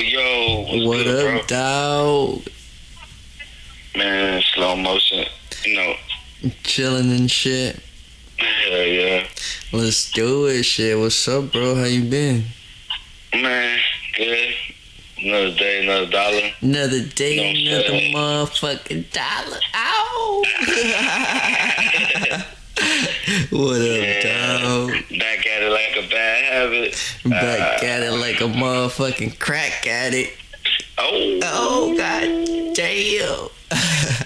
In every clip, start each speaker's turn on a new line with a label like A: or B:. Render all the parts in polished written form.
A: Yo,
B: What
A: good,
B: up, Dawg?
A: Man, slow motion. You know,
B: Chilling and shit.
A: hell yeah.
B: Let's do it, shit. What's up, bro? How you been?
A: Man, good. Another day, another dollar.
B: Another day,
A: You know what
B: another
A: I'm saying?
B: motherfucking dollar. Ow! What up, dawg?
A: Back at it like a bad habit.
B: Back at it like a motherfucking crack addict. Oh, god damn.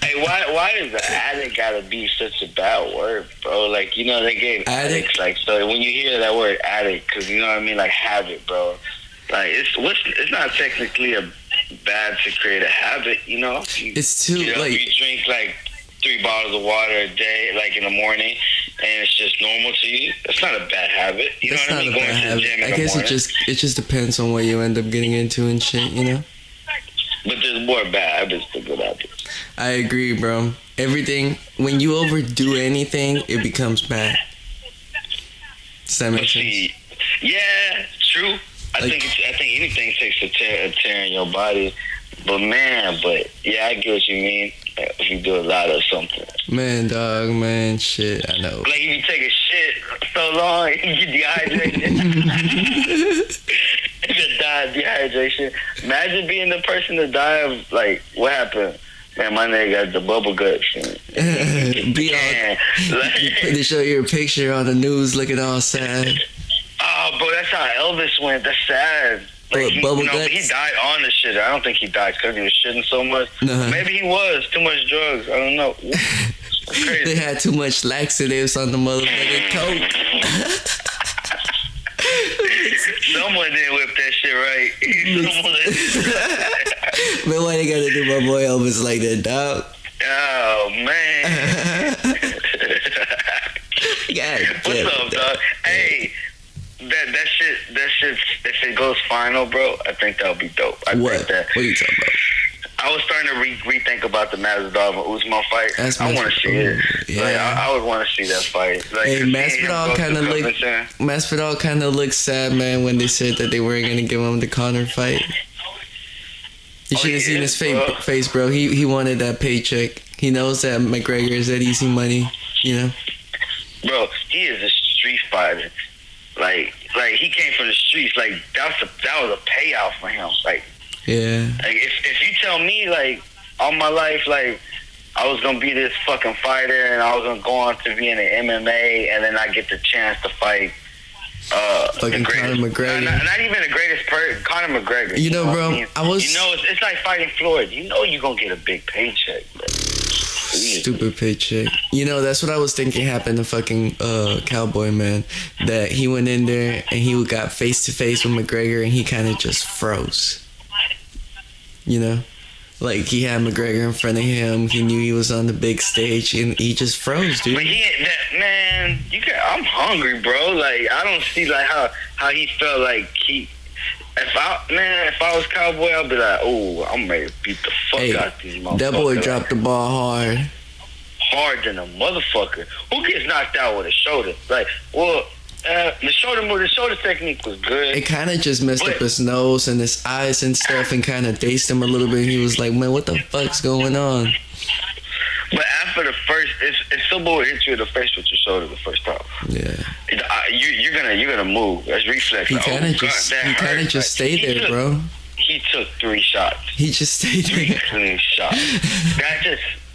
A: Hey, why does the addict gotta be such a bad word, bro? Like, you know, they gave addicts, like, so when you hear that word addict, because, you know what I mean, like, habit, bro. Like, it's not technically a bad to create a habit, you know?
B: It's too,
A: you know,
B: like...
A: you drink, like, 3 bottles of water a day, like, in the morning, and it's just normal to you. It's not a bad habit, you know what I mean?
B: That's not a bad habit. I guess it just depends on what you end up getting into and shit, you know?
A: But there's more bad habits than good habits.
B: I agree, bro. Everything, when you overdo anything, it becomes bad. Does that make sense?
A: Yeah, true. I think anything takes a tear in your body. But yeah, I get what you mean. If you do a lot of something.
B: Man, dog, man, shit, I know.
A: Like if you take a shit so long, you get dehydrated. You die of dehydration. Imagine being the person to die of, like, what happened? Man, my nigga got the bubble guts.
B: They show you a picture on the news looking all sad.
A: Oh, bro, that's how Elvis went. That's sad. Like, he died on the shit. I don't think he died because he was shitting so much. Maybe he was. Too much drugs. I don't know. Crazy.
B: They had too much laxatives on the motherfucking coke.
A: Someone didn't whip that shit right.
B: Man, why they gotta do my boy Elvis like that, dog?
A: Oh, man. What's up, dog? Hey, that shit, if it goes final, bro, I think that'll be dope.
B: What are you talking about?
A: I was starting to rethink about the Masvidal and Usman fight. I want to see it.
B: Yeah.
A: Like, I would want to see that fight. Like,
B: hey, Masvidal kind of looked sad, man, when they said that they weren't gonna give him the Conor fight. You should have seen his face, bro. He wanted that paycheck. He knows that McGregor is that easy money, you know.
A: Bro, he is a street fighter. Like he came from the streets. Like that was a payout for him. Like.
B: Yeah.
A: Like if you tell me, like, all my life, like, I was gonna be this fucking fighter and I was gonna go on to be in the MMA and then I get the chance to fight
B: fucking Conor McGregor.
A: Not even the greatest person, Conor McGregor.
B: You know, bro, I was...
A: You know, it's like fighting Floyd. You know you're gonna get a big paycheck, bro.
B: Stupid paycheck. You know, that's what I was thinking happened to fucking Cowboy, man. That he went in there and he got face to face with McGregor and he kind of just froze. You know, like he had McGregor in front of him. He knew he was on the big stage, and he just froze, dude.
A: But I'm hungry, bro. Like I don't see like how he felt like he. If I was Cowboy, I'd be like, oh, I'm ready to beat the fuck out these motherfuckers.
B: That boy dropped the ball
A: hard than a motherfucker. Who gets knocked out with a shoulder? Like, well. The shoulder technique was good.
B: It kind of just messed up his nose and his eyes and stuff and kind of dazed him a little bit. He was like, man, what the fuck's going on?
A: But after the first, if somebody hits you in the face with your shoulder the first time,
B: yeah,
A: you're gonna move. That's reflex.
B: He kind of just stayed there, bro.
A: He took 3 shots.
B: He just stayed there.
A: 3 clean shots.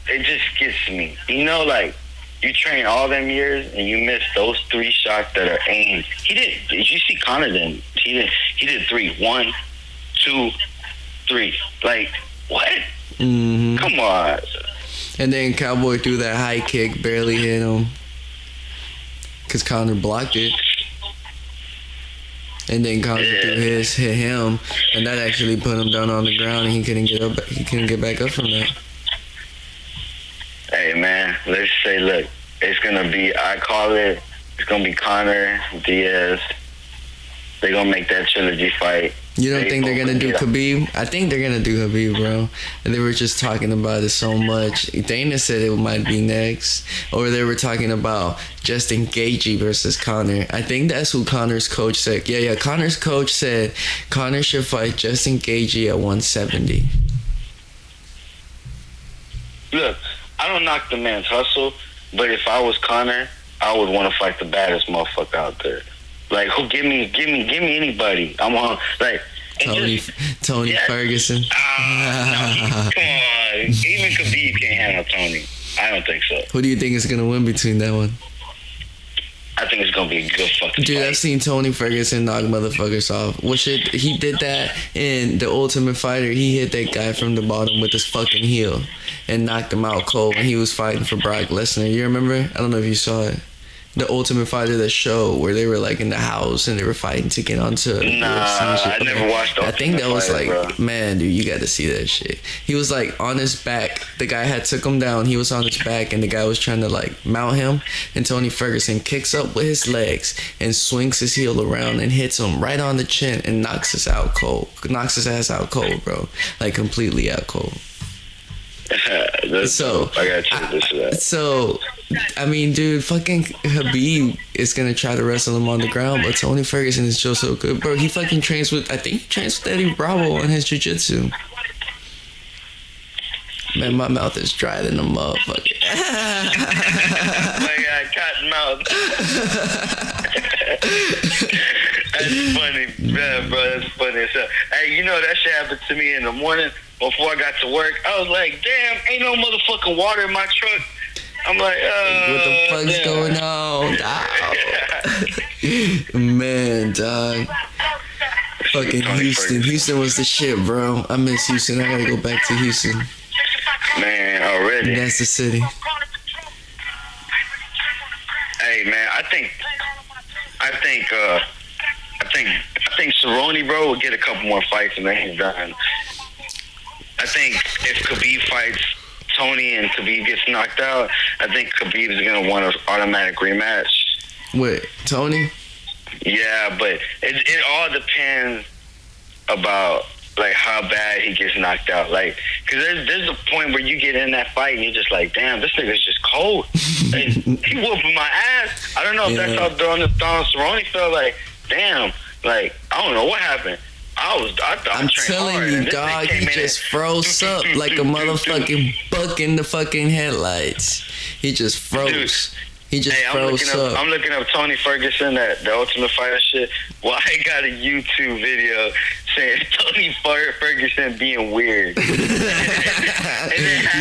A: It just gets me. You know, like. You train all them years and you miss those 3 shots that are aimed. Did you see Conor then? He did 3. 1, 2, 3. Like, what?
B: Mm-hmm.
A: Come on.
B: And then Cowboy threw that high kick, barely hit him. Because Conor blocked it. And then Conor threw his, hit him. And that actually put him down on the ground and he couldn't get back up from that.
A: Hey, man, let's say, look, it's going to be, it's going to be Conor, Diaz. They're going to make that trilogy fight.
B: You don't think they're gonna do Khabib? I think they're gonna do Khabib, bro. And they were just talking about it so much. Dana said it might be next, or they were talking about Justin Gaethje versus Conor. I think that's who Conor's coach said. Yeah. Conor's coach said Conor should fight Justin Gaethje at 170.
A: Look, I don't knock the man's hustle, but if I was Conor, I would want to fight the baddest motherfucker out there. Like, who? Give me anybody. I'm on, like,
B: Tony Ferguson.
A: No, come on. Even Khabib can't handle Tony. I don't think so.
B: Who do you think is gonna win between that one?
A: I think it's gonna be a good fucking
B: Dude,
A: fight.
B: I've seen Tony Ferguson knock motherfuckers off. He did that in The Ultimate Fighter. He hit that guy from the bottom with his fucking heel and knocked him out cold when he was fighting for Brock Lesnar. You remember? I don't know if you saw it. The Ultimate Fighter, the show where they were like in the house and they were fighting to get onto UFC and shit.
A: I never watched the
B: I think that was
A: Ultimate
B: like,
A: Fighter, bro.
B: man, dude, you got to see that shit. He was like on his back. The guy had took him down. He was on his back and the guy was trying to like mount him. And Tony Ferguson kicks up with his legs and swings his heel around and hits him right on the chin and knocks his ass out cold, bro. Like completely out cold. So
A: I gotta check this shit out.
B: So, I mean, dude, fucking Khabib is gonna try to wrestle him on the ground, but Tony Ferguson is just so good, bro. He fucking trains with, I think he trains with Eddie Bravo on his jiu-jitsu. Man, my mouth is dry than a motherfucker.
A: I got cotton mouth. That's funny, man, bro. That's funny. So, hey, you know that shit happened to me in the morning before I got to work. I was like, damn, ain't no motherfucking water in my truck. I'm like,
B: what the fuck's
A: damn.
B: going on? Man, dog. Fucking Houston. Houston was the shit, bro. I miss Houston. I gotta go back to Houston.
A: Man, already.
B: That's the city.
A: Hey, man, I think Cerrone, bro, will get a couple more fights and then he's done. I think if Khabib fights Tony and Khabib gets knocked out, I think Khabib is gonna want an automatic rematch.
B: Wait, Tony?
A: Yeah, but it all depends about like how bad he gets knocked out. Like, cause there's a point where you get in that fight and you're just like, damn, this nigga's just cold. Like, he whooping my ass. I don't know if that's how Don Cerrone felt. Like, damn, like I don't know what happened. I'm
B: telling
A: hard,
B: you, dog, he just froze up like a motherfucking buck in the fucking headlights. He just froze. He just froze up.
A: I'm looking up Tony Ferguson, the Ultimate Fighter shit. Well, I got a YouTube video saying Tony Ferguson being weird. And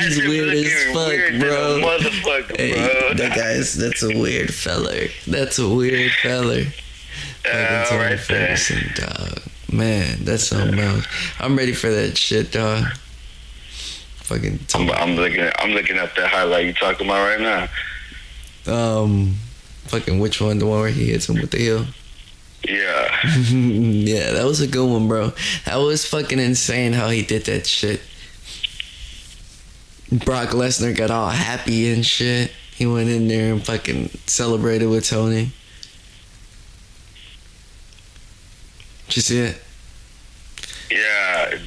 B: He's weird as fuck, bro.
A: Motherfucker,
B: hey,
A: bro.
B: That's a weird feller. That's a weird feller. Tony
A: Right
B: Ferguson, dog. Man, that's something else. I'm ready for that shit, dog. Fucking.
A: I'm looking up that highlight you talking about right now.
B: Fucking which one? The one where he hits him with the heel?
A: Yeah.
B: Yeah, that was a good one, bro. That was fucking insane how he did that shit. Brock Lesnar got all happy and shit. He went in there and fucking celebrated with Tony. Did you see it?
A: Yeah.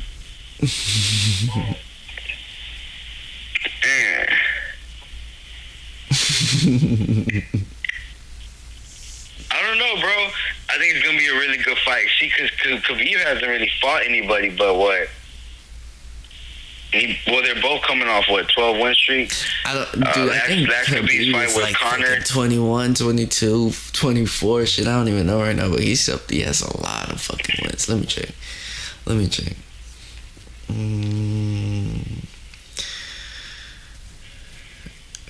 A: I don't know, bro. I think it's gonna be a really good fight. See, cause Khabib hasn't really fought anybody but what? They're both coming off 12 win streak.
B: I think
A: Khabib's fight with
B: like
A: Conor
B: 21, 22, 24 shit. I don't even know right now, but he has a lot of fucking wins. Let me check.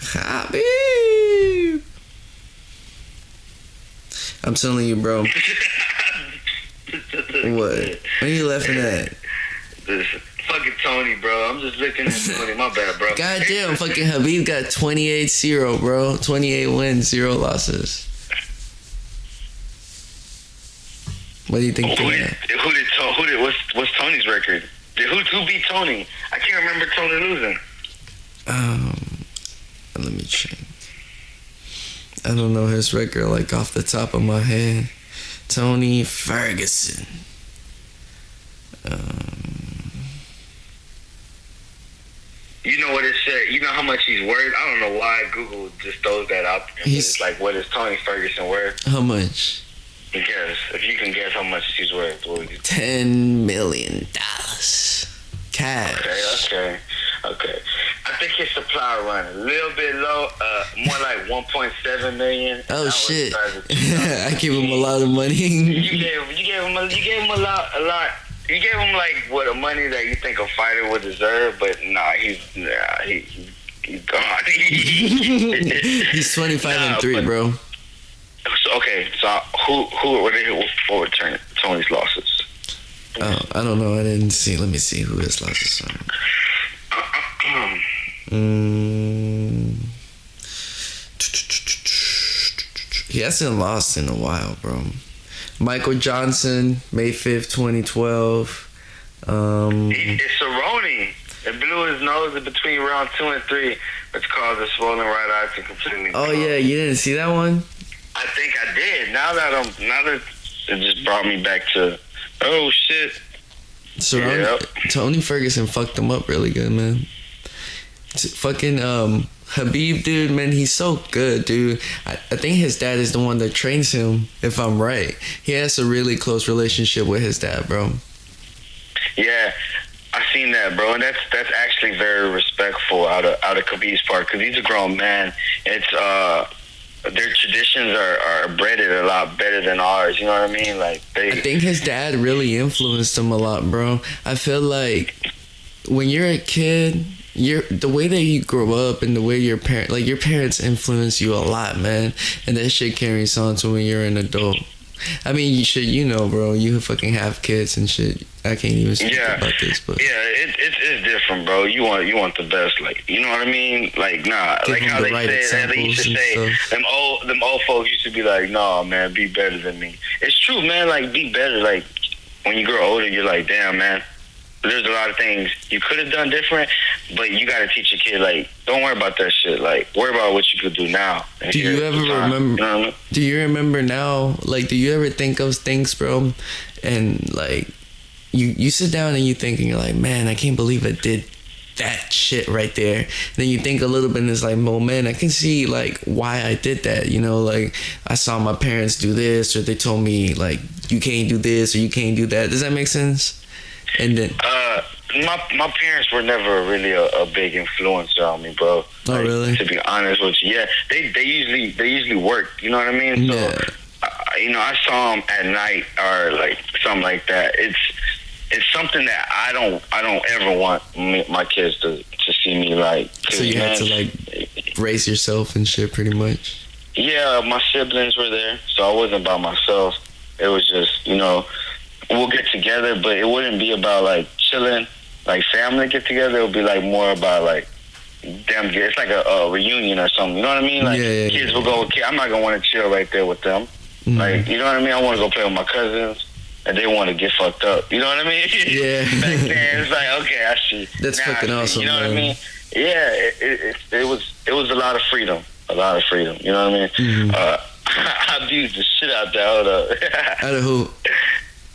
B: Khabib. I'm telling you, bro. What? What are you laughing at?
A: This fucking Tony, bro. I'm just looking at Tony. My bad, bro.
B: Goddamn, fucking Khabib got 28-0, bro. 28 wins, 0 losses. What do you think?
A: What's Tony's record? Who beat Tony? I can't remember Tony losing.
B: Let me check. I don't know his record like off the top of my head. Tony Ferguson.
A: You know what it said? You know how much he's worth? I don't know why Google just throws that out there. It's like, what is Tony Ferguson worth?
B: How much?
A: Guess. If you can guess how much he's worth, what would you
B: $10 million. Cash.
A: Okay. I think his supply run a little bit low, more like 1.7 million.
B: Oh shit! I give him a lot of money.
A: you gave him a lot. You gave him like what a money that you think a fighter would deserve, but he's gone.
B: He's 25-3, bro.
A: So who were Tony's losses?
B: Oh, I don't know. I didn't see. Let me see who his losses are. He hasn't lost in a while, bro. Michael Johnson, May 5th, 2012.
A: It's Cerrone. It blew his nose in between round 2 and 3, which caused a swollen right eye to completely.
B: Oh yeah, you didn't see that one?
A: I think I did. Now that it just brought me back to, oh shit.
B: Cerrone, Tony Ferguson fucked him up really good, man. Fucking Habib, dude, man, he's so good, dude. I think his dad is the one that trains him, if I'm right. He has a really close relationship with his dad, bro.
A: Yeah, I seen that, bro, and that's actually very respectful out of Khabib's part, because he's a grown man. It's their traditions are bred a lot better than ours. You know what I mean? Like I
B: think his dad really influenced him a lot, bro. I feel like when you're a kid, the way that you grow up and the way your parents influence you a lot, man, and that shit carries on to when you're an adult. I mean, you know, bro, you fucking have kids and shit. I can't even speak about this, but
A: it's different, bro. You want the best, like, you know what I mean? Like, nah,
B: give
A: like how
B: the
A: they
B: right
A: say, they used to say, them old folks used to be like, nah, man, be better than me. It's true, man. Like, be better. Like, when you grow older, you're like, damn, man. There's a lot of things you could have done different, but you got to teach your kid, like, don't worry about that shit. Like, worry about what you could do now.
B: Do you ever remember? You know what I mean? Do you remember now? Like, do you ever think of things, bro? And like, you sit down and you think, and you're like, man, I can't believe I did that shit right there. Then you think a little bit, and it's like, oh man, I can see like why I did that. You know, like I saw my parents do this, or they told me like you can't do this or you can't do that. Does that make sense? And then
A: my parents were never really a big influencer on me, bro.
B: Oh,
A: like,
B: really?
A: To be honest with you, yeah, they usually work. You know what I mean? So,
B: yeah.
A: You know, I saw them at night or like something like that. It's something that I don't ever want my kids to see me like.
B: So you had to like raise yourself and shit, pretty much.
A: Yeah, my siblings were there, so I wasn't by myself. It was just, you know, we'll get together, but it wouldn't be about like chilling, like family get together. It would be like more about like them. It's like a reunion or something. You know what I mean? Like kids will go with kids. I'm not gonna want to chill right there with them. Mm-hmm. Like, you know what I mean? I want to go play with my cousins, and they want to get fucked up. You know what I mean?
B: Yeah.
A: Back then, it's like, okay, I see.
B: That's now fucking awesome.
A: You know
B: man.
A: what I mean? Yeah. It was a lot of freedom. A lot of freedom. You know what I mean?
B: Mm-hmm.
A: I abused the shit out there. Hold up.
B: Out of who?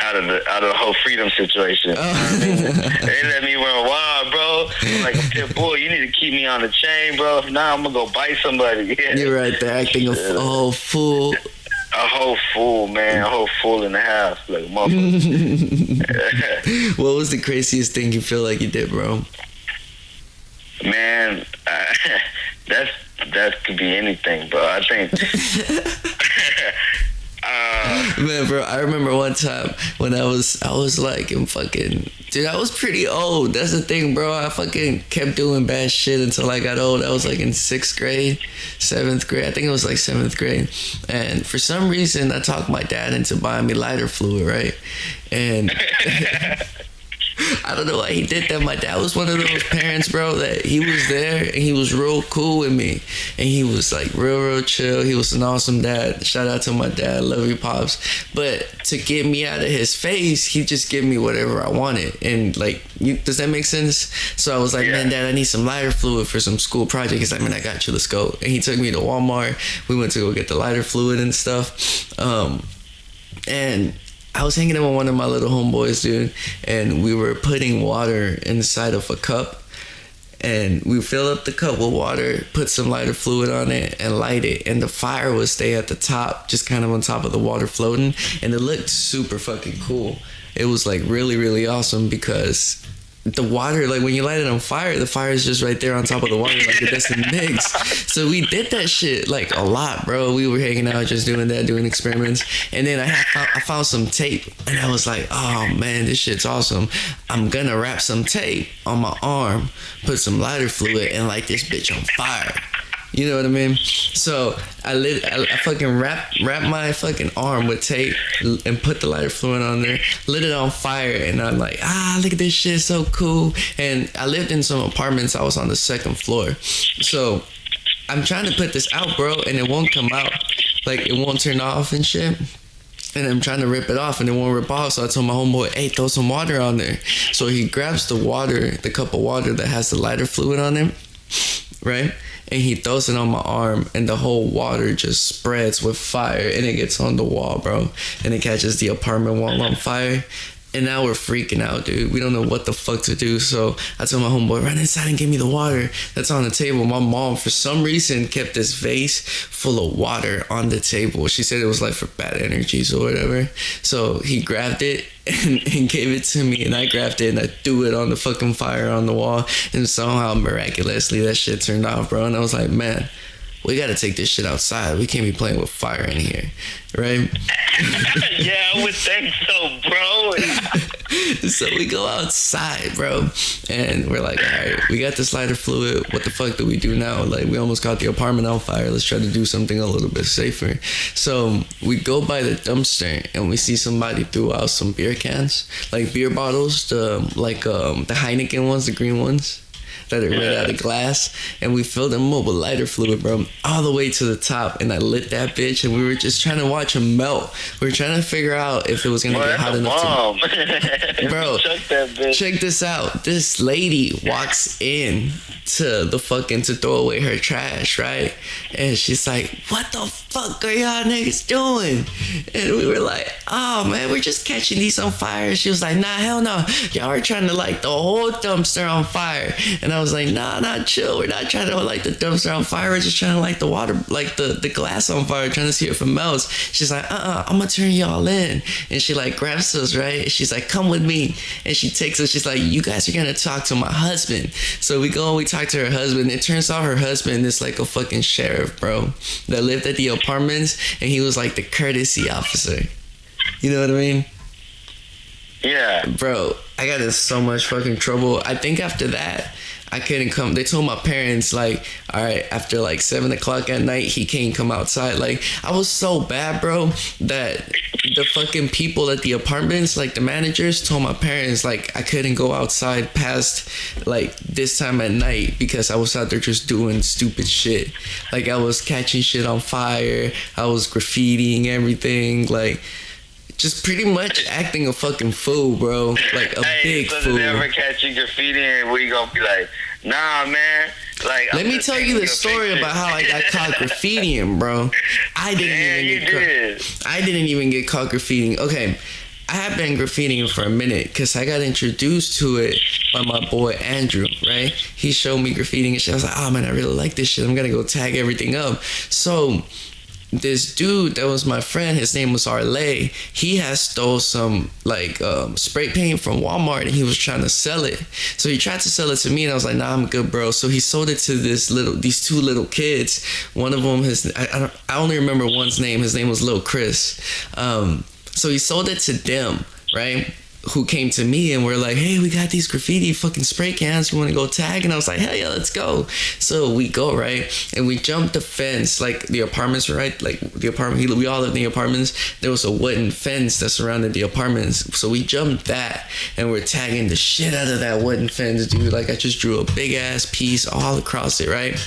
A: Out of the whole freedom situation.
B: Oh.
A: You know what I mean? They let me run wild, bro. I'm like, a boy, you need to keep me on the chain, bro. If not, I'm gonna go bite somebody. Yeah.
B: You're right there, acting a whole fool.
A: A whole fool, man. A whole fool and a half, like a motherfucker.
B: What was the craziest thing you feel like you did, bro?
A: Man, that could be anything, bro. I think.
B: Man, bro, I remember one time when I was like in fucking, dude, I was pretty old. That's the thing, bro. I fucking kept doing bad shit until I got old. I was like in 6th grade, 7th grade. I think it was like 7th grade. And for some reason, I talked my dad into buying me lighter fluid, right? And I don't know why he did that. My dad was one of those parents, bro, that he was there and he was real cool with me. And he was like real chill. He was an awesome dad. Shout out to my dad. Love you, Pops. But to get me out of his face, he just gave me whatever I wanted. And like, does that make sense? So I was like, man, Dad, I need some lighter fluid for some school project. He's like, man, I got you. Let's go. And he took me to Walmart. We went to go get the lighter fluid and stuff. And I was hanging out with one of my little homeboys, dude, and we were putting water inside of a cup. And we fill up the cup with water, put some lighter fluid on it, and light it. And the fire would stay at the top, just kind of on top of the water floating. And it looked super fucking cool. It was like really, really awesome because the water, like when you light it on fire, the fire is just right there on top of the water, like it doesn't mix. So we did that shit like a lot, bro. We were hanging out, just doing that, doing experiments. And then I found some tape, and I was like, oh man, this shit's awesome. I'm gonna wrap some tape on my arm, put some lighter fluid, and light this bitch on fire. You know what I mean? So I fucking wrap my fucking arm with tape and put the lighter fluid on there, lit it on fire, and I'm like, look at this shit, so cool. And I lived in some apartments. I was on the second floor, so I'm trying to put this out, bro, and it won't come out. Like, it won't turn off and shit. And I'm trying to rip it off, and it won't rip off. So I told my homeboy, hey, throw some water on there. So he grabs the water, the cup of water that has the lighter fluid on it, right? And he throws it on my arm, and the whole water just spreads with fire, and it gets on the wall, bro. And it catches the apartment wall on fire. And now we're freaking out, dude. We don't know what the fuck to do. So I told my homeboy, run inside and give me the water that's on the table. My mom, for some reason, kept this vase full of water on the table. She said it was like for bad energies or whatever. So he grabbed it and gave it to me, and I grabbed it and I threw it on the fucking fire on the wall, and somehow miraculously that shit turned off, bro. And I was like, man, we gotta take this shit outside. We can't be playing with fire in here, right?
A: Yeah, I would think so, bro.
B: So we go outside, bro, and we're like, all right, we got this lighter fluid. What the fuck do we do now? Like, we almost caught the apartment on fire. Let's try to do something a little bit safer. So we go by the dumpster, and we see somebody threw out some beer cans, like beer bottles, the Heineken ones, the green ones that are red out of glass, and we filled them up with lighter fluid, bro, all the way to the top. And I lit that bitch, and we were just trying to watch them melt. We were trying to figure out if it was gonna get hot enough to... Bro, check this out. This lady walks in to throw away her trash, right? And she's like, what the fuck are y'all niggas doing? And we were like, oh man, we're just catching these on fire. She was like, nah, hell no, y'all are trying to light the whole dumpster on fire. And I was like, nah, chill. We're not trying to light the dumpster on fire. We're just trying to light the water, like the glass on fire, trying to see if it melts. She's like, I'm gonna turn y'all in. And she like grabs us, right? She's like, come with me. And she takes us. She's like, you guys are gonna talk to my husband. So we go and we talk to her husband. It turns out her husband is like a fucking sheriff, bro, that lived at the apartments, and he was like the courtesy officer. You know what I mean?
A: Yeah.
B: Bro, I got in so much fucking trouble. I think after that, I couldn't come. They told my parents, like, all right, after like 7 o'clock at night, he can't come outside. Like, I was so bad, bro, that the fucking people at the apartments, like the managers, told my parents, like, I couldn't go outside past like this time at night because I was out there just doing stupid shit. Like, I was catching shit on fire. I was graffitiing everything. Like, just pretty much acting a fucking fool, bro. Like a big fool.
A: They ever catch you graffiti, and we gonna be like, nah, man. Like,
B: let me tell you the story about how I got caught graffitiing, bro. I didn't even get caught graffitiing. Okay, I have been graffitiing for a minute because I got introduced to it by my boy Andrew, right? He showed me graffitiing and shit. I was like, oh man, I really like this shit. I'm gonna go tag everything up. So this dude that was my friend, his name was Arlay, he had stole some like spray paint from Walmart, and he was trying to sell it. So he tried to sell it to me, and I was like, nah, I'm good, bro. So he sold it to these two little kids. One of them, I only remember one's name. His name was Lil Chris. So he sold it to them, right? Who came to me and were like, hey, we got these graffiti fucking spray cans, you want to go tag? And I was like, hell yeah, let's go. So we go, right? And we jumped the fence. Like, the apartments, right? Like, the apartment, we all lived in the apartments. There was a wooden fence that surrounded the apartments. So we jumped that, and we're tagging the shit out of that wooden fence, dude. Like, I just drew a big ass piece all across it, right?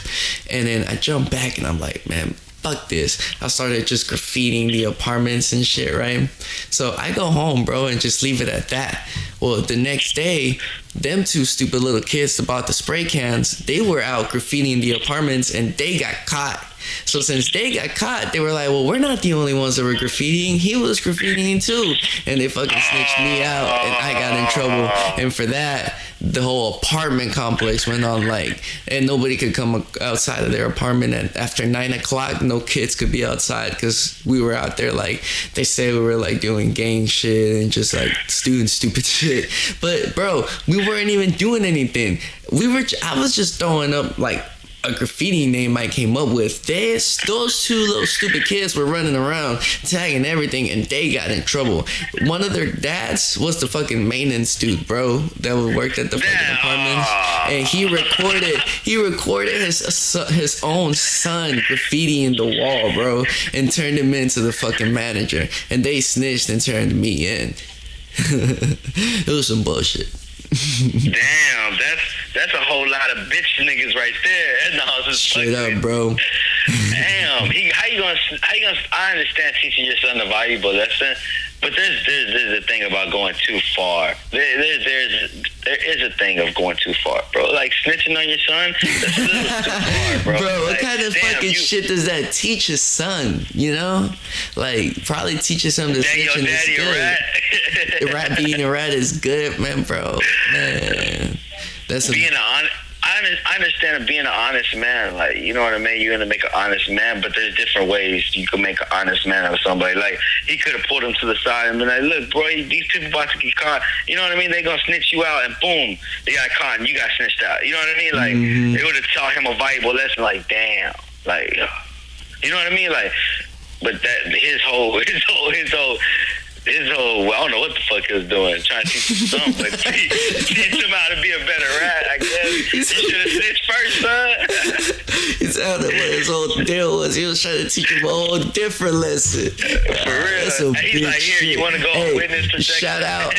B: And then I jumped back, and I'm like, man, fuck this. I started just graffitiing the apartments and shit, right? So I go home, bro, and just leave it at that. Well, the next day, them two stupid little kids that bought the spray cans, they were out graffitiing the apartments, and they got caught. So since they got caught, they were like, well, we're not the only ones that were graffitiing. He was graffitiing too. And they fucking snitched me out, and I got in trouble. And for that, the whole apartment complex went on like, and nobody could come outside of their apartment after 9 o'clock. No kids could be outside because we were out there like, they say we were like doing gang shit and just like doing stupid shit. But bro, we weren't even doing anything. I was just throwing up like a graffiti name I came up with. Those two little stupid kids were running around tagging everything, and they got in trouble. One of their dads was the fucking maintenance dude, bro, that worked at the fucking apartment, and he recorded his own son graffitiing the wall, bro, and turned him into the fucking manager, and they snitched and turned me in. It was some bullshit.
A: Damn, that's a whole lot of bitch niggas right there. No,
B: straight up, bro.
A: Damn, how you gonna? I understand teaching your son a valuable lesson, but there's a thing about going too far. There is a thing of going too far, bro. Like snitching on your son, that's a little too far, bro.
B: Bro, what
A: like,
B: kind of fucking shit does that teach his son? You know, like probably teaches him to snitching is good. Being a rat is good, man, bro. Man, that's
A: I understand being an honest man, like, you know what I mean? You're gonna make an honest man, but there's different ways you can make an honest man out of somebody. Like, he could have pulled him to the side and been like, look, bro, these people about to get caught. You know what I mean? They gonna snitch you out, and boom, they got caught and you got snitched out. You know what I mean? Like, They would have taught him a valuable lesson. Like, damn, like, you know what I mean? Like, but that his whole well, I don't know what the fuck he was doing, trying to teach him something, but teach him how to be a better rat, I guess. You should have snitched first, son.
B: He sounded what his whole deal was. He was trying to teach him a whole different lesson.
A: For real. He's like, here, you want to go on witness protection?
B: Shout out.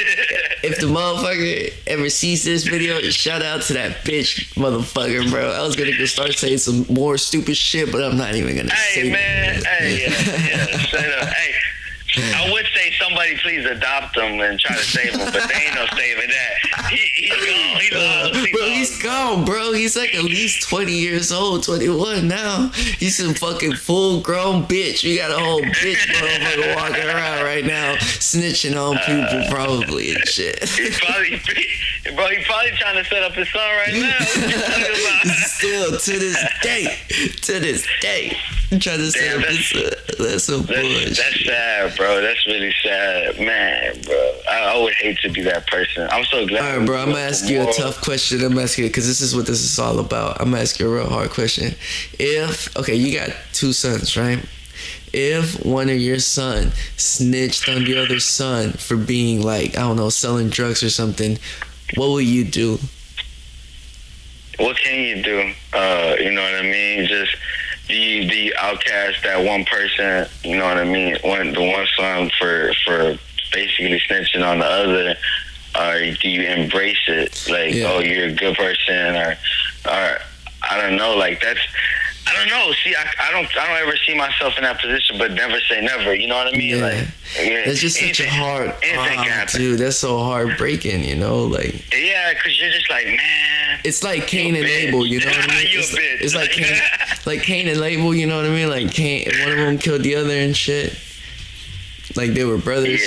B: If the motherfucker ever sees this video, shout out to that bitch motherfucker, bro. I was going to go start saying some more stupid shit, but I'm not even going to say
A: Hey, man.
B: that.
A: Hey, yeah. Straight up. Hey. I would say somebody please adopt him and try to save him, but they ain't no saving that. He's gone.
B: He's gone, bro. He's like at least 20 years old, 21 now. He's some fucking full-grown bitch. You got a whole bitch motherfucker walking around right now, snitching on people probably and shit.
A: He's probably trying to set up his son right now.
B: Still, to this day, trying to set up his son. That's so bullshit.
A: That's sad, bro. That's really sad, man, bro. I would hate to be that person. I'm so glad.
B: All right, bro. I'm gonna ask you a tough question. I'm asking you because this is what this is all about. I'm gonna ask you a real hard question. You got 2 sons, right? If one of your son snitched on the other son for being like, I don't know, selling drugs or something, what would you do?
A: What can you do? You know what I mean? Just do you outcast that one person? You know what I mean? The one son for basically snitching on the other, or do you embrace it? Like, oh, you're a good person, or I don't know. Like that's. I don't know. See, I don't ever see myself in that position, but never say never. You know what I mean?
B: Yeah.
A: Like,
B: it's just such a hard, dude. That's so heartbreaking, you know? Like,
A: yeah, because you're just like, man.
B: It's like Cain and Abel, you know what I mean? It's like Cain and Abel, you know what I mean? Like one of them killed the other and shit. Like they were brothers.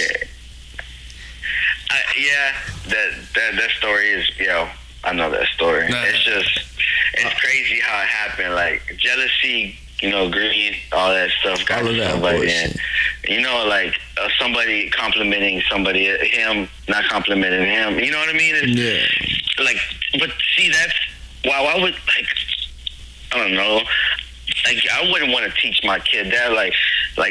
A: Yeah. That story is, I know that story. Nah. It's crazy how it happened. Like jealousy, greed, all that stuff got to somebody. And, somebody complimenting somebody, him not complimenting him. You know what I mean? It's, like, but see, that's why I would I don't know. Like I wouldn't want to teach my kid that. Like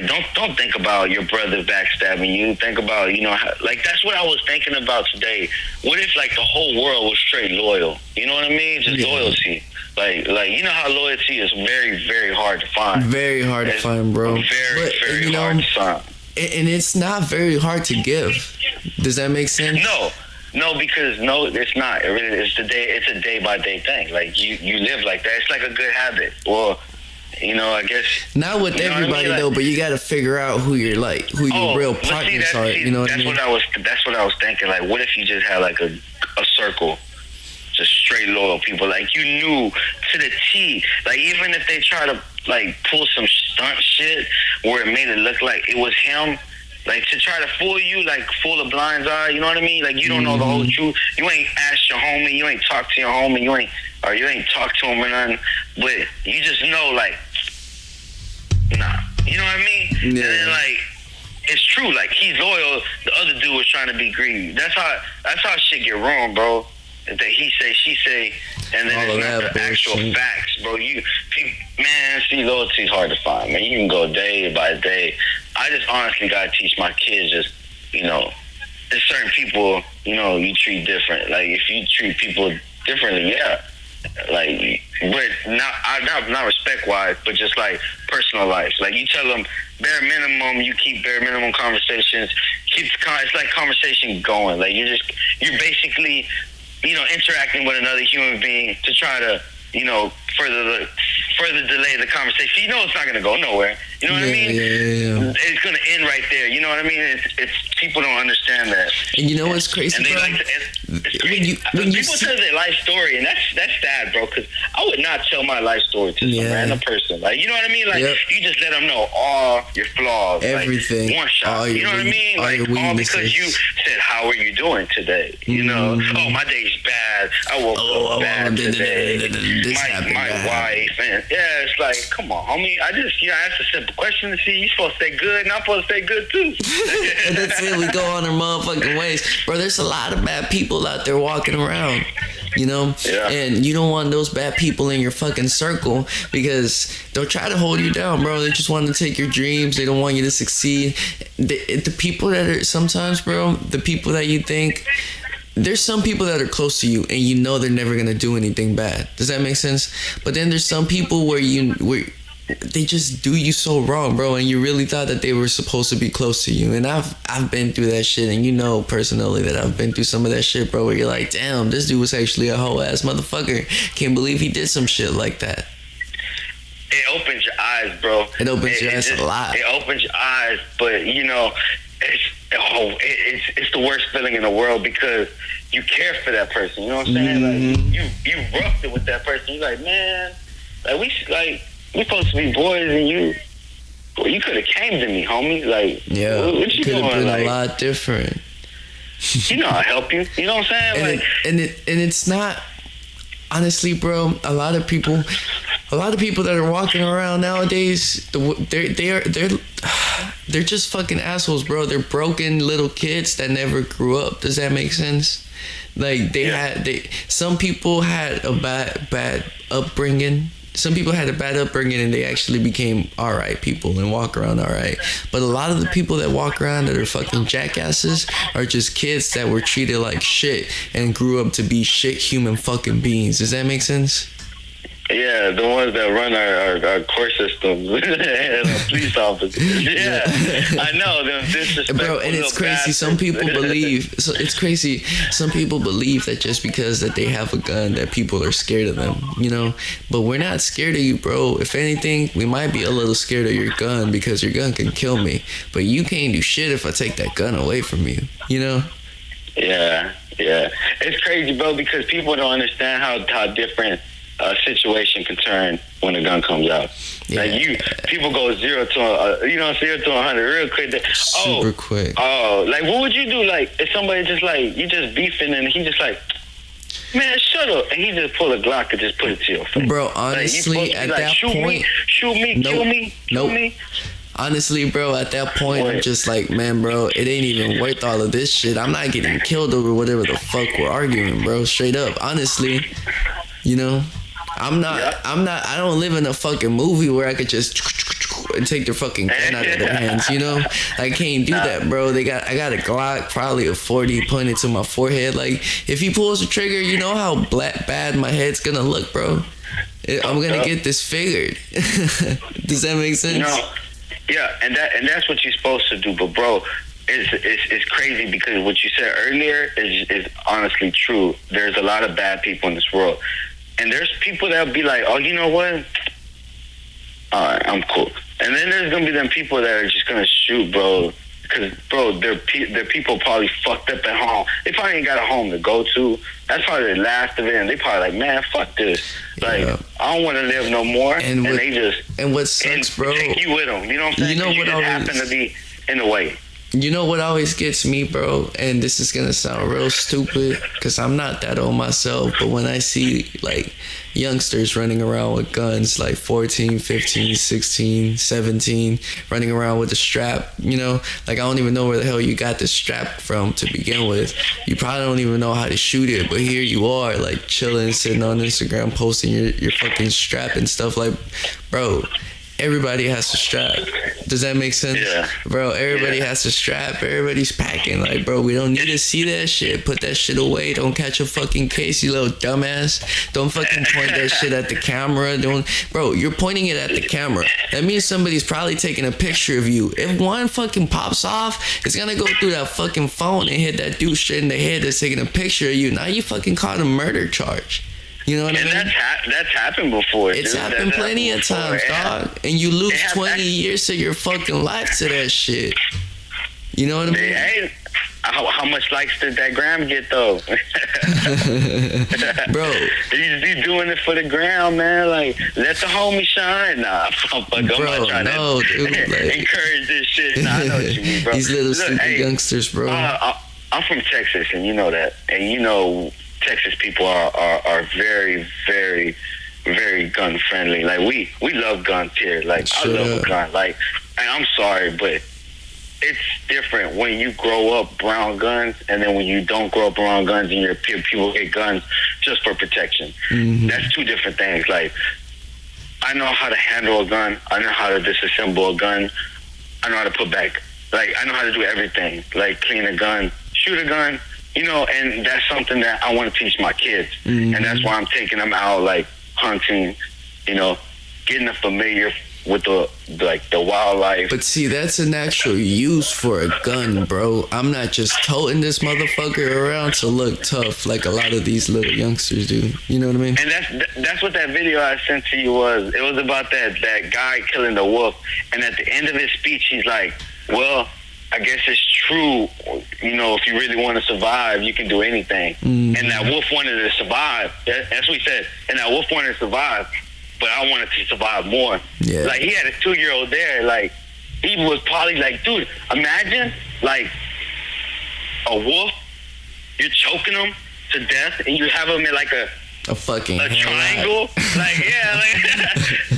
A: don't think about your brother backstabbing you. Think about that's what I was thinking about today. What if like the whole world was straight loyal? You know what I mean? Just loyalty. Like you know how loyalty is very, very hard to find.
B: Very hard to find, bro.
A: Very hard to find.
B: And it's not very hard to give. Does that make sense?
A: No, because it's not. It's a day by day thing. Like you live like that. It's like a good habit. Well, I guess
B: not with everybody though. But you got to figure out who your real partners are. You know what I mean?
A: That's what I was thinking. Like, what if you just had like a circle? Just straight loyal people, like you knew to the T. Like even if they try to like pull some stunt shit where it made it look like it was him. Like to try to fool you, like full of blinds eye, you know what I mean? Like you don't know the whole truth. You ain't asked your homie, you ain't talked to your homie, you ain't talked to him or nothing. But you just know, like, nah, you know what I mean? Yeah. And then like, it's true. Like he's loyal. The other dude was trying to be greedy. That's how shit get wrong, bro. That he say, she say, and then it's not the actual facts, bro. See, loyalty's hard to find, man. You can go day by day. I just honestly gotta teach my kids just, there's certain people, you treat different. Like if you treat people differently, yeah. Like, but not respect wise, but just like personal life. Like you tell them bare minimum, you keep bare minimum conversations. It's like conversation going. Like you're basically, interacting with another human being to try to, further delay the conversation. It's not gonna go nowhere. You know what I mean?
B: Yeah.
A: It's gonna end right there. You know what I mean? It's people don't understand that.
B: And you know what's crazy,
A: and they
B: bro?
A: like to, people tell their life story, and that's sad, bro. Because I would not tell my life story to some random person. Like, you know what I mean? Like, you just let them know all your flaws,
B: everything,
A: like, one shot. You know what I mean? Like, all because you said, "How are you doing today?" You know, oh, my day's bad. I woke up bad today. My wife, and it's like, come on, homie. I just asked a simple question to see you supposed to stay good, and I'm supposed to stay good too.
B: And that's it. We go on our motherfucking ways, bro. There's a lot of bad people out there walking around, and you don't want those bad people in your fucking circle because they'll try to hold you down, bro. They just want to take your dreams. They don't want you to succeed. The people that are sometimes, bro, the people that you think. There's some people that are close to you and they're never gonna do anything bad. Does that make sense? But then there's some people where they just do you so wrong, bro, and you really thought that they were supposed to be close to you. And I've been through that shit, and personally that I've been through some of that shit, bro, where you're like, damn, this dude was actually a whole ass motherfucker. Can't believe he did some shit like that.
A: It opens your eyes, bro.
B: It opens your eyes a lot.
A: It opens your eyes, but it's the worst feeling in the world because you care for that person. You know what I'm saying?
B: Mm-hmm.
A: Like you roughed it with that person. You're like, man, like we supposed to be boys, and you could have came to me, homie. Like, what you
B: could
A: doing?
B: Have been
A: like,
B: a lot different.
A: I'll help you. You know what I'm saying?
B: And it's not. Honestly, bro, a lot of people that are walking around nowadays, they're just fucking assholes, bro. They're broken little kids that never grew up. Does that make sense? Like some people had a bad upbringing. Some people had a bad upbringing and they actually became alright people and walk around alright. But a lot of the people that walk around that are fucking jackasses are just kids that were treated like shit and grew up to be shit human fucking beings. Does that make sense?
A: Yeah, the ones that run our court systems, police officers. Yeah, I know them disrespectful.
B: Bro, and it's crazy.
A: Bastards.
B: Some people believe. So it's crazy. Some people believe that just because that they have a gun, that people are scared of them. But we're not scared of you, bro. If anything, we might be a little scared of your gun because your gun can kill me. But you can't do shit if I take that gun away from you. Yeah.
A: It's crazy, bro, because people don't understand how different a situation can turn when a gun comes out.
B: Yeah.
A: Like people go 0 to 100 real quick.
B: Super quick.
A: Oh, like what would you do? Like if somebody just like you just beefing and he just like, man, shut up, and he just pull a Glock and just put it to your face.
B: Bro, honestly,
A: like,
B: at that point,
A: shoot me, kill me.
B: Honestly, bro, at that point, I'm just like, man, bro, it ain't even worth all of this shit. I'm not getting killed over whatever the fuck we're arguing, bro. Straight up, honestly, I don't live in a fucking movie where I could just and take their fucking gun out of their hands, I can't do that, bro. I got a Glock, probably a 40 pointed to my forehead. Like, if he pulls the trigger, you know how bad my head's gonna look, bro. I'm gonna get disfigured. Does that make sense?
A: Yeah, and that's what you're supposed to do, but bro, it's crazy because what you said earlier is honestly true. There's a lot of bad people in this world. And there's people that'll be like, oh, you know what? All right, I'm cool. And then there's going to be them people that are just going to shoot, bro, Cause bro, their people probably fucked up at home. They probably ain't got a home to go to. That's probably the last of it, and they probably like, man, fuck this. Like,
B: Yeah.
A: I don't want to live no more. And they just
B: what sucks, bro?
A: Take you with them. You know what I'm saying?
B: You know what
A: just happen to be in the way.
B: You know what always gets me, bro? And this is gonna sound real stupid, cause I'm not that old myself. But when I see like youngsters running around with guns, like 14, 15, 16, 17, running around with a strap, you know, like I don't even know where the hell you got this strap from to begin with. You probably don't even know how to shoot it, but here you are, like chilling, sitting on Instagram, posting your fucking strap and stuff. Like, bro, everybody has a strap. Does that make sense?
A: Yeah.
B: Bro, everybody has a strap. Everybody's packing. Like, bro, we don't need to see that shit. Put that shit away. Don't catch a fucking case, you little dumbass. Don't fucking point that shit at the camera. Bro, you're pointing it at the camera. That means somebody's probably taking a picture of you. If one fucking pops off, it's gonna go through that fucking phone and hit that dude straight in the head that's taking a picture of you. Now you fucking caught a murder charge. You know what I mean?
A: That's happened before.
B: It's happened plenty of times, dog. And you lose 20 years of your fucking life to that shit. You know what I mean?
A: Hey, how much likes did that gram get though?
B: Bro,
A: he's doing it for the gram, man. Like, let the homie shine. Nah, I'm not trying to
B: like,
A: encourage this shit. Nah, I know what you mean, bro.
B: These little stupid youngsters, bro.
A: I'm from Texas, and you know that, and you know. Texas people are very, very, very gun friendly. Like we love guns here. Like I love a gun. Like, and I'm sorry, but it's different when you grow up around guns, and then when you don't grow up around guns, and your people get guns just for protection. Mm-hmm. That's two different things. Like I know how to handle a gun. I know how to disassemble a gun. I know how to put back. Like I know how to do everything. Like clean a gun, shoot a gun. You know, and that's something that I want to teach my kids. Mm-hmm. And that's why I'm taking them out, like, hunting, you know, getting them familiar with the wildlife.
B: But see, that's a natural use for a gun, bro. I'm not just toting this motherfucker around to look tough like a lot of these little youngsters do. You know what I mean?
A: And that's what that video I sent to you was. It was about that guy killing the wolf. And at the end of his speech, he's like, well, I guess it's true, you know, if you really want to survive, you can do anything. Mm-hmm. And that wolf wanted to survive. That's what he said. And that wolf wanted to survive, but I wanted to survive more. Yeah. Like, he had a 2-year-old there. Like, he was probably like, dude, imagine, like, a wolf, you're choking him to death, and you have him in, like, a triangle. Like, yeah,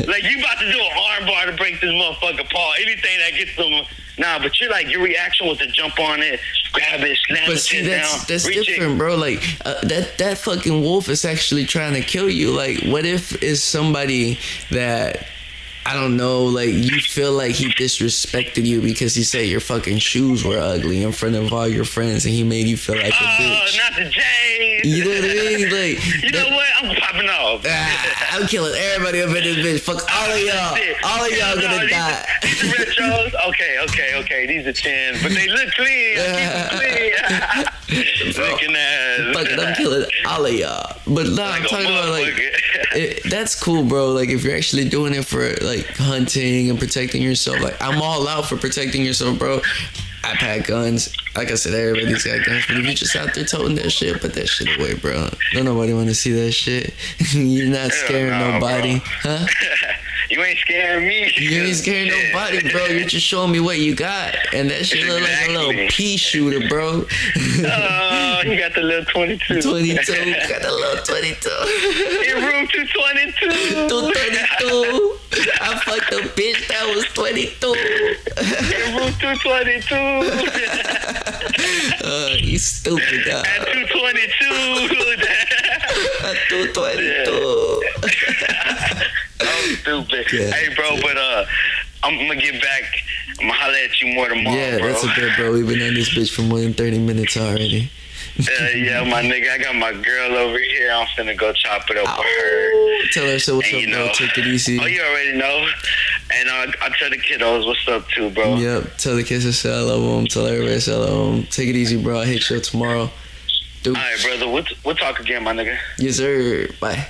A: like you about to do an arm bar to break this motherfucker paw. Anything that gets them. Nah, but you're like, your reaction was to jump on it, grab it, slam it down. That's
B: different, bro. Like, that fucking wolf is actually trying to kill you. Like, what if it's somebody that, I don't know, like, you feel like he disrespected you because he said your fucking shoes were ugly in front of all your friends and he made you feel like a bitch.
A: Not the J's.
B: You know what I mean? Like,
A: you know what? I'm popping off.
B: I'm killing everybody up in this bitch. Fuck all of y'all. All of y'all gonna die.
A: These are retros? Okay. These are 10s, but they look clean. Looking at.
B: Fuck it, I'm killing all of y'all. But no, I'm talking about, like, that's cool, bro. Like, if you're actually doing it for, like, hunting and protecting yourself, like, I'm all out for protecting yourself, bro. I pack guns. Like I said, everybody's got guns. But if you're just out there toting that shit, put that shit away, bro. Don't nobody want to see that shit. You're not scaring nobody. Bro. Huh?
A: You ain't scaring me.
B: You ain't scaring nobody, bro. You're just showing me what you got. And that shit look like a little pea shooter, bro.
A: Oh, you got the little 22.
B: 22. Got the little 22.
A: In room 222.
B: 222. I fucked a bitch that was 22.
A: In room 222.
B: You stupid, dog.
A: At 222.
B: At 222.
A: I'm stupid. Yeah. Hey, bro, but I'm gonna get back. I'm gonna holler at you more tomorrow,
B: yeah,
A: bro.
B: That's a bit, bro. We've been on this bitch for more than 30 minutes already.
A: Yeah, my nigga, I got my girl over here. I'm finna go chop it up with her.
B: Tell her, so what's up, bro? Take it easy.
A: Oh, you already know. And I'll tell the kiddos what's up, too, bro.
B: Yep, tell the kids to say I love them. Tell everybody to say I love them. Take it easy, bro. I hit you tomorrow.
A: All right, brother. We'll talk again, my nigga.
B: Yes, sir. Bye.